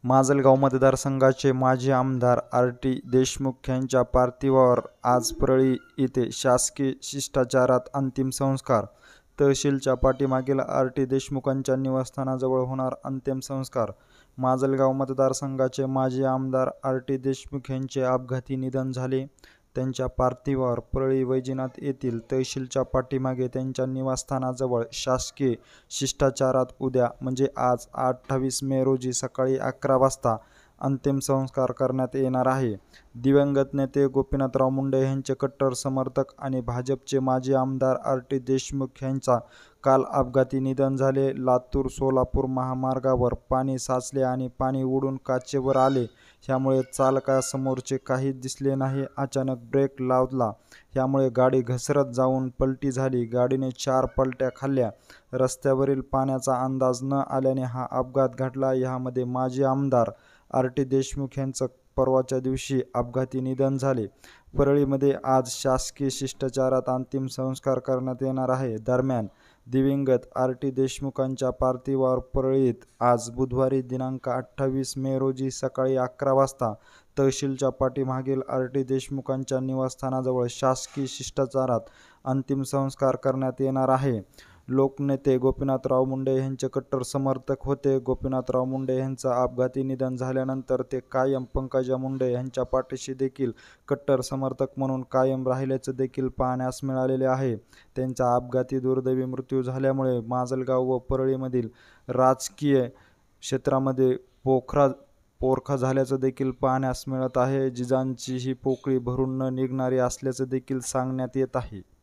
माजलगाव मतदारसंघाचे माजी आमदार आर.टी. देशमुख यांच्या पार्थिवावर आज परळी येथे शासकीय शिष्टाचारात अंतिम संस्कार. तहसीलच्या पाठीमागील आर.टी. देशमुखांच्या निवासस्थानाजवळ होणार अंतिम संस्कार. माजलगाव मतदारसंघाचे माजी आमदार आर.टी. देशमुख यांचे अपघाती निधन झाले. त्यांच्या पार्थिवावर परळी वैजनाथ येथील तहसीलच्या पाठीमागे त्यांच्या निवासस्थानाजवळ शासकीय शिष्टाचारात उद्या म्हणजे आज 28 मे रोजी सकाळी 11 वाजता अंतिम संस्कार करण्यात येणार आहे. दिवंगत नेते गोपीनाथराव मुंडे यांचे कट्टर समर्थक आणि भाजपचे माजी आमदार आर.टी. देशमुख यांचा काल अपघाती निधन झाले. लातूर-सोलापूर महामार्गावर पाणी साचले आणि पाणी उडून काचेवर आले. ह्यामुळे चालकासमोरचे काहीच दिसले नाही. अचानक ब्रेक लावला. ह्यामुळे गाडी घसरत जाऊन पलटी झाली. गाडीने 4 पलट्या खाल्ल्या. रस्त्यावरील पाण्याचा अंदाज न आल्याने हा अपघात घडला. ह्यामध्ये माजी आमदार आर.टी. देशमुख यांचं परवाच्या दिवशी अपघाती निधन झाले. परळीमध्ये आज शासकीय शिष्टाचारात अंतिम संस्कार करण्यात येणार आहे. दरम्यान दिवंगत आर.टी. देशमुखांच्या पार्थिवावर परळीत आज बुधवारी दिनांक 28 मे रोजी सकाळी 11 वाजता तहसीलच्या पाठीमागील आर.टी. देशमुखांच्या निवासस्थानाजवळ शासकीय शिष्टाचारात अंतिम संस्कार करण्यात येणार आहे. लोकनेते गोपीनाथराव मुंडे यांचे कट्टर समर्थक होते. गोपीनाथराव मुंडे यांचं अपघाती निधन झाल्यानंतर ते कायम पंकजा मुंडे यांच्या पाठीशी देखील कट्टर समर्थक म्हणून कायम राहिल्याचे देखील पाहण्यास मिळालेले आहे. त्यांचा अपघाती दुर्दैवी मृत्यू झाल्यामुळे माजलगाव व परळीमधील राजकीय क्षेत्रामध्ये पोरखा झाल्याचं देखील पाहण्यास मिळत आहे. जिजांची ही पोकळी भरून न निघणारी असल्याचं देखील सांगण्यात येत आहे.